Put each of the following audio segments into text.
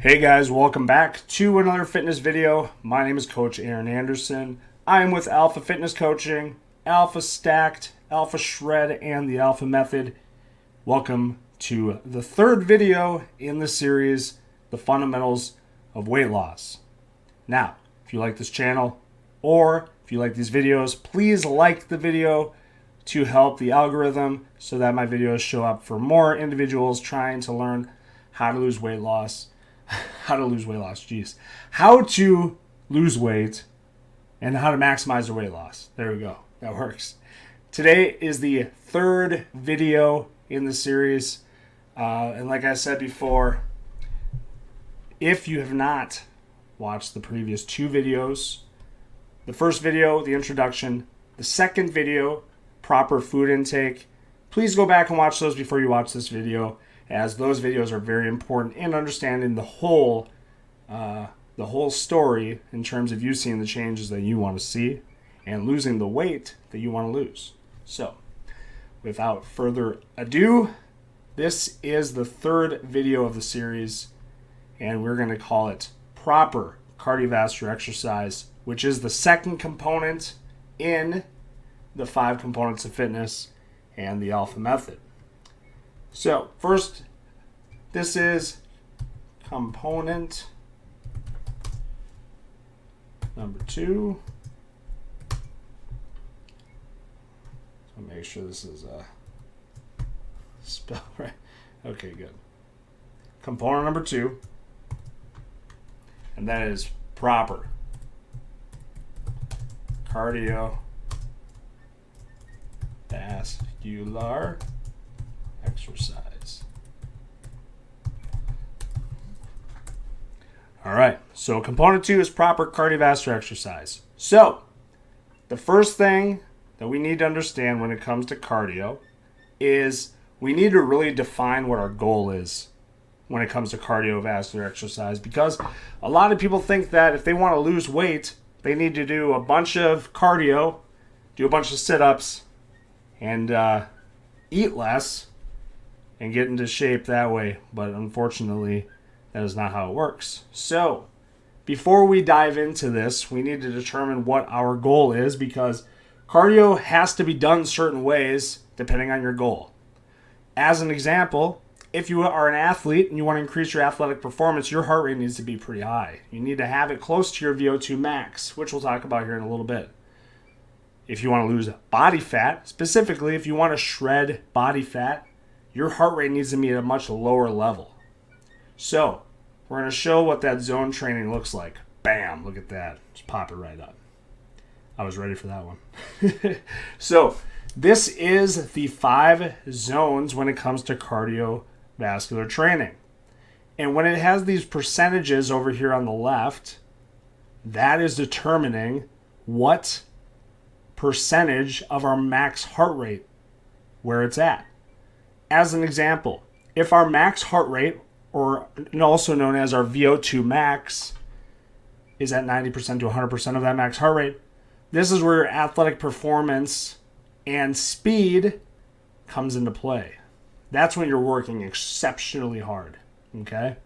Hey guys, welcome back to another fitness video. My name is Coach Aaron Anderson. I am with Alpha Fitness Coaching, Alpha Stacked, Alpha Shred, and the Alpha Method. Welcome to the third video in the series, The Fundamentals of Weight Loss. Now, if you like this channel or if you like these videos, please like the video to help the algorithm so that my videos show up for more individuals trying to learn how to lose weight loss. How to lose weight and how to maximize their weight loss. There we go. That works. Today is the third video in the series. And like I said before, if you have not watched the previous two videos, the first video, the introduction, the second video, proper food intake, please go back and watch those before you watch this video, as those videos are very important in understanding the whole story in terms of you seeing the changes that you want to see and losing the weight that you want to lose. So, without further ado, this is the third video of the series, and we're going to call it Proper Cardiovascular Exercise, which is the second component in the 5 components of fitness and the Alpha Method. So, first, this is component number 2. So make sure this is spelled right. Okay, good. Component number 2, and that is proper cardiovascular exercise. All right, so component 2 is proper cardiovascular exercise. So, the first thing that we need to understand when it comes to cardio is we need to really define what our goal is when it comes to cardiovascular exercise, because a lot of people think that if they want to lose weight, they need to do a bunch of cardio, do a bunch of sit-ups, and eat less and get into shape that way. But unfortunately, that is not how it works. So, before we dive into this, we need to determine what our goal is, because cardio has to be done certain ways depending on your goal. As an example, if you are an athlete and you want to increase your athletic performance, your heart rate needs to be pretty high. You need to have it close to your VO2 max, which we'll talk about here in a little bit. If you want to lose body fat, specifically if you want to shred body fat, your heart rate needs to be at a much lower level. So, we're going to show what that zone training looks like. Bam, look at that. Just pop it right up. I was ready for that one. So, this is the 5 zones when it comes to cardiovascular training. And when it has these percentages over here on the left, that is determining what percentage of our max heart rate, where it's at. As an example, if our max heart rate, or also known as our VO2 max, is at 90% to 100% of that max heart rate, this is where your athletic performance and speed comes into play. That's when you're working exceptionally hard, okay?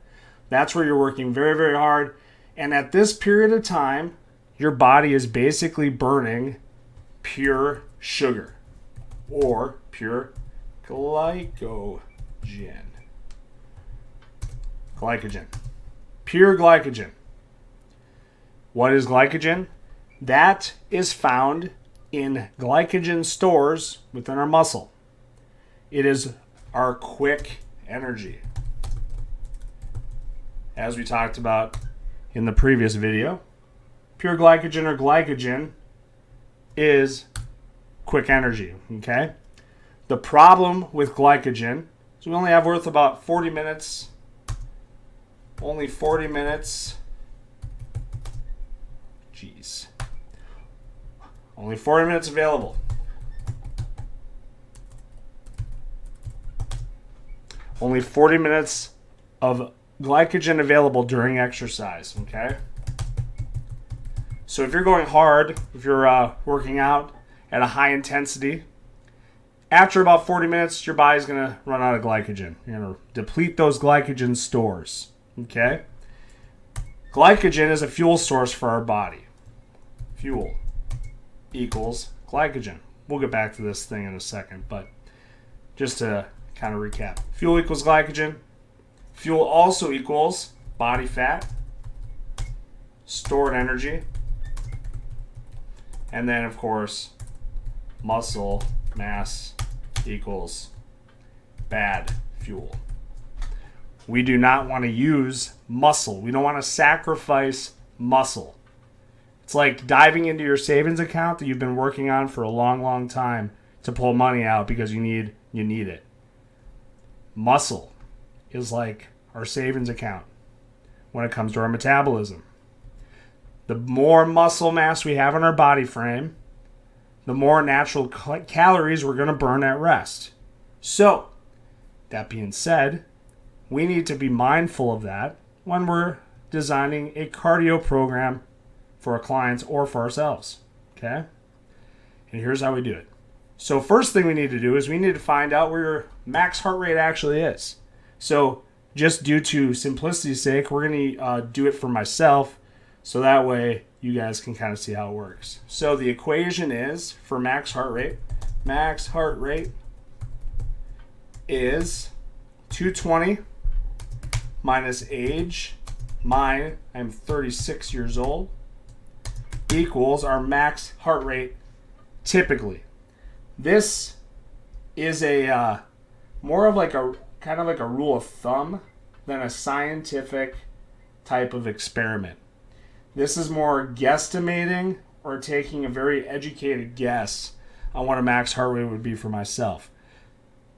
That's where you're working very, very hard. And at this period of time, your body is basically burning pure sugar or pure glycogen. Pure glycogen. What is glycogen? That is found in glycogen stores within our muscle. It is our quick energy. As we talked about in the previous video, pure glycogen or glycogen is quick energy, okay? The problem with glycogen is we only have worth about 40 minutes. Only 40 minutes. Jeez. Only 40 minutes available. Only 40 minutes of glycogen available during exercise, okay? So if you're going hard, if you're working out at a high intensity, after about 40 minutes, your body's going to run out of glycogen. You're going to deplete those glycogen stores, okay? Glycogen is a fuel source for our body. Fuel equals glycogen. We'll get back to this thing in a second, but just to kind of recap. Fuel equals glycogen. Fuel also equals body fat, stored energy, and then, of course, muscle mass equals bad fuel. We do not want to use muscle. We don't want to sacrifice muscle. It's like diving into your savings account that you've been working on for a long, long time to pull money out because you need it. Muscle is like our savings account when it comes to our metabolism. The more muscle mass we have in our body frame, the more natural calories we're going to burn at rest. So, that being said, we need to be mindful of that when we're designing a cardio program for our clients or for ourselves. Okay? And here's how we do it. So first thing we need to do is we need to find out where your max heart rate actually is. So just due to simplicity's sake, we're going to do it for myself so that way you guys can kind of see how it works. So the equation is for max heart rate is 220 minus age, I'm 36 years old, equals our max heart rate typically. This is a more of like a kind of like a rule of thumb than a scientific type of experiment. This is more guesstimating or taking a very educated guess on what a max heart rate would be for myself.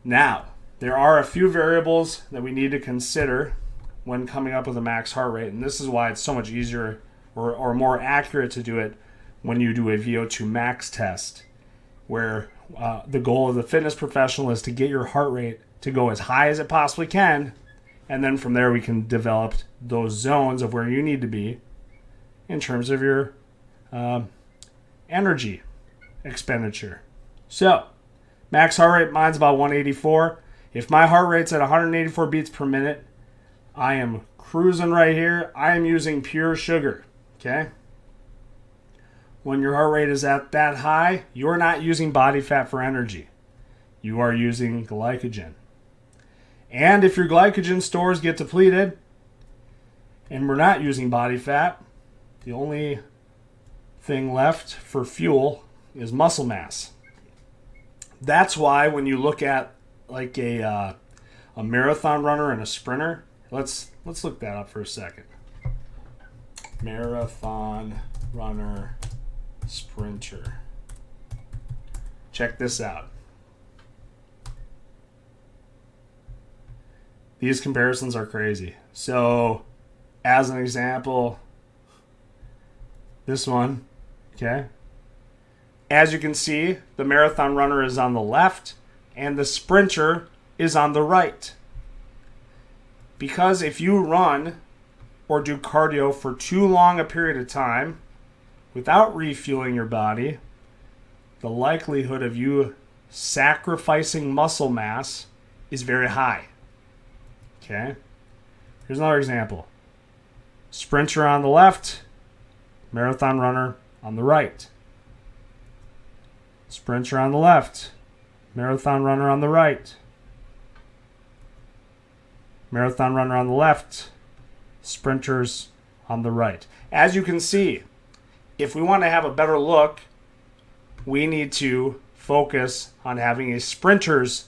Now, there are a few variables that we need to consider when coming up with a max heart rate, and this is why it's so much easier or more accurate to do it when you do a VO2 max test, where the goal of the fitness professional is to get your heart rate to go as high as it possibly can, and then from there we can develop those zones of where you need to be in terms of your energy expenditure. So, max heart rate, mine's about 184. If my heart rate's at 184 beats per minute, I am cruising right here. I am using pure sugar, okay? When your heart rate is at that high, you're not using body fat for energy. You are using glycogen. And if your glycogen stores get depleted and we're not using body fat, the only thing left for fuel is muscle mass. That's why when you look at like a marathon runner and a sprinter, let's look that up for a second. Marathon runner, sprinter. Check this out. These comparisons are crazy. So, as an example, this one, okay? As you can see, the marathon runner is on the left and the sprinter is on the right. Because if you run or do cardio for too long a period of time without refueling your body, the likelihood of you sacrificing muscle mass is very high. Okay? Here's another example. Sprinter on the left, marathon runner on the right. Sprinter on the left, marathon runner on the right. Marathon runner on the left, sprinters on the right. As you can see, if we want to have a better look, we need to focus on having a sprinter's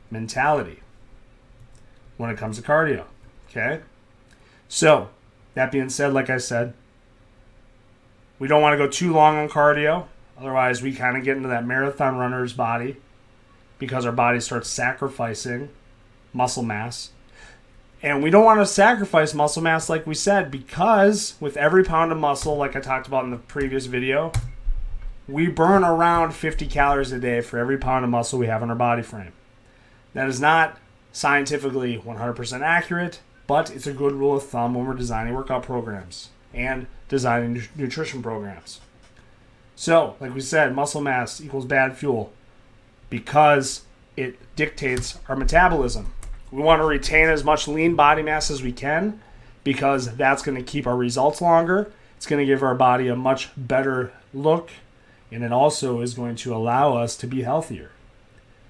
mentality when it comes to cardio. Okay? So, that being said, like I said, we don't want to go too long on cardio. Otherwise, we kind of get into that marathon runner's body because our body starts sacrificing muscle mass. And we don't want to sacrifice muscle mass, like we said, because with every pound of muscle, like I talked about in the previous video, we burn around 50 calories a day for every pound of muscle we have in our body frame. That is not scientifically 100% accurate, but it's a good rule of thumb when we're designing workout programs and designing nutrition programs. So, like we said, muscle mass equals bad fuel because it dictates our metabolism. We want to retain as much lean body mass as we can because that's going to keep our results longer. It's going to give our body a much better look, and it also is going to allow us to be healthier.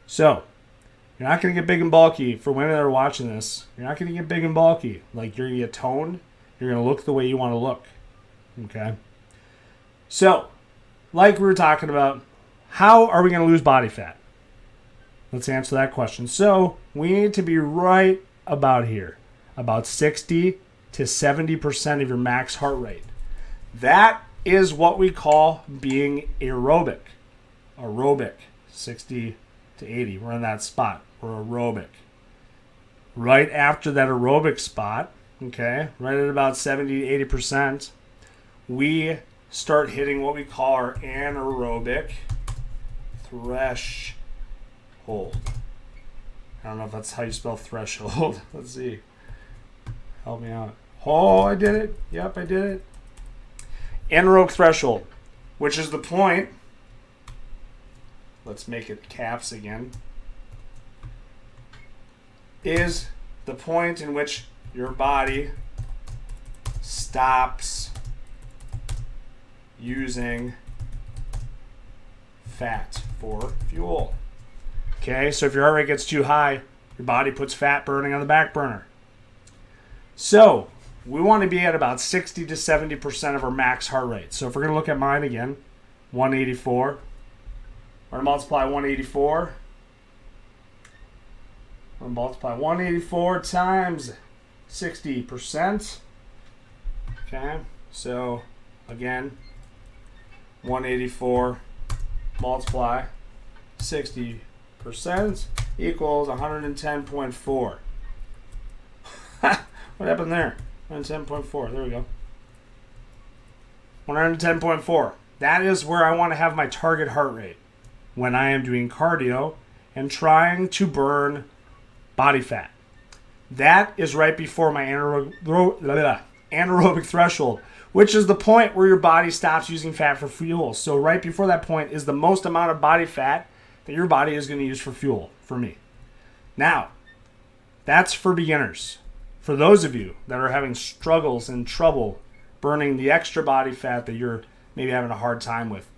So, you're not going to get big and bulky. For women that are watching this, you're not going to get big and bulky. Like, you're going to get toned. You're going to look the way you want to look. Okay? So, like we were talking about, how are we going to lose body fat? Let's answer that question. So, we need to be right about here. About 60 to 70% of your max heart rate. That is what we call being aerobic. Aerobic. 60 to 80. We're in that spot. We're aerobic. Right after that aerobic spot, okay, right at about 70 to 80%, we start hitting what we call our anaerobic threshold. I don't know if that's how you spell threshold. Let's see. Help me out. Oh, I did it. Yep, I did it. Anaerobic threshold, which is the point. Let's make it caps again. Is the point in which your body stops using fat for fuel. Okay, so if your heart rate gets too high, your body puts fat burning on the back burner. So, we want to be at about 60 to 70% of our max heart rate. So if we're going to look at mine again, 184. We're going to multiply 184. We're going to multiply 184 times 60%. Okay, so again, 184 multiply 60% equals 110.4. What happened there? 110.4. There we go. 110.4. That is where I want to have my target heart rate when I am doing cardio and trying to burn body fat. That is right before my anaerobic threshold, which is the point where your body stops using fat for fuel. So right before that point is the most amount of body fat that your body is going to use for fuel, for me. Now, that's for beginners. For those of you that are having struggles and trouble burning the extra body fat that you're maybe having a hard time with,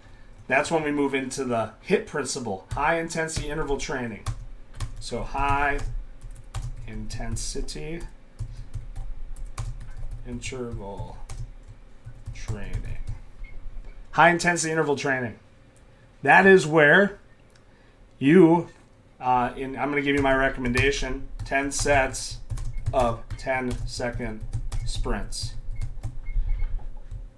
that's when we move into the HIIT principle, high intensity interval training. So high intensity interval training. High intensity interval training. That is where you, I'm going to give you my recommendation, 10 sets of 10-second sprints.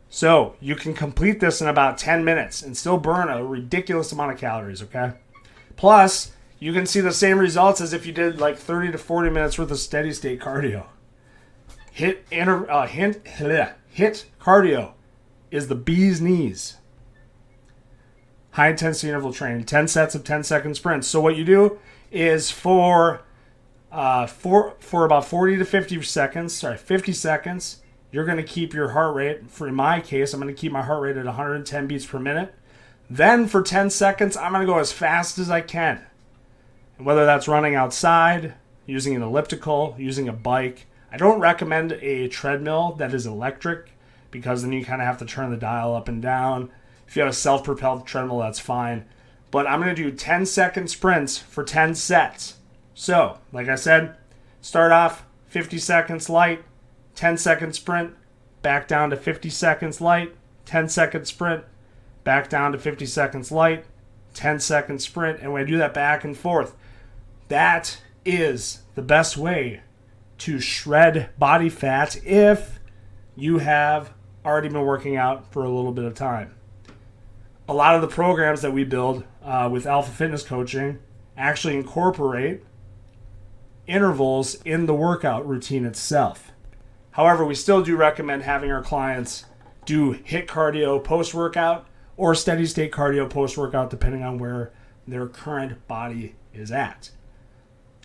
So you can complete this in about 10 minutes and still burn a ridiculous amount of calories, okay? Plus, you can see the same results as if you did like 30 to 40 minutes worth of steady state cardio. HIIT cardio is the bee's knees. High intensity interval training, 10 sets of 10-second sprints. So what you do is for about 40 to 50 seconds, you're going to keep your heart rate. For in my case, I'm going to keep my heart rate at 110 beats per minute. Then for 10 seconds, I'm going to go as fast as I can. And whether that's running outside, using an elliptical, using a bike. I don't recommend a treadmill that is electric because then you kind of have to turn the dial up and down. If you have a self-propelled treadmill, that's fine. But I'm going to do 10-second sprints for 10 sets. So, like I said, start off 50 seconds light, 10-second sprint, back down to 50 seconds light, 10-second sprint, back down to 50 seconds light, 10-second sprint, and we do that back and forth. That is the best way to shred body fat if you have already been working out for a little bit of time. A lot of the programs that we build with Alpha Fitness Coaching actually incorporate intervals in the workout routine itself. However, we still do recommend having our clients do HIIT cardio post-workout or steady state cardio post-workout depending on where their current body is at.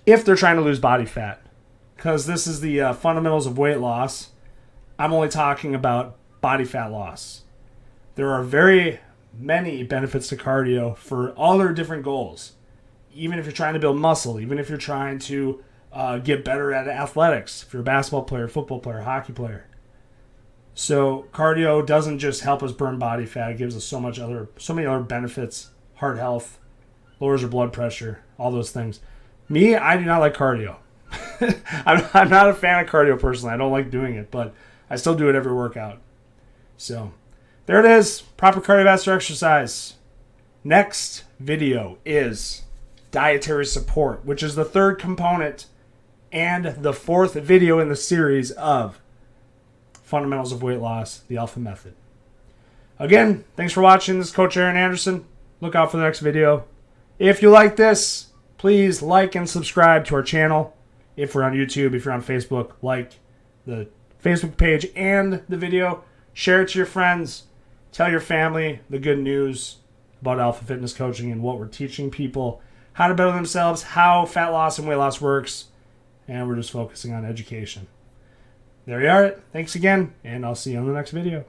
If they're trying to lose body fat, because this is the fundamentals of weight loss, I'm only talking about body fat loss. There are very many benefits to cardio for all their different goals. Even if you're trying to build muscle, even if you're trying to get better at athletics. If you're a basketball player, football player, hockey player. So cardio doesn't just help us burn body fat. It gives us so many other benefits. Heart health, lowers your blood pressure, all those things. Me, I do not like cardio. I'm not a fan of cardio personally. I don't like doing it, but I still do it every workout. So there it is. Proper cardiovascular exercise. Next video is dietary support, which is the third component and the fourth video in the series of Fundamentals of Weight Loss, the Alpha Method. Again, thanks for watching. This is Coach Aaron Anderson. Look out for the next video. If you like this, please like and subscribe to our channel. If we're on YouTube, if you're on Facebook, like the Facebook page and the video. Share it to your friends. Tell your family the good news about Alpha Fitness Coaching and what we're teaching people, how to better themselves, how fat loss and weight loss works, and we're just focusing on education. There you are. Thanks again, and I'll see you on the next video.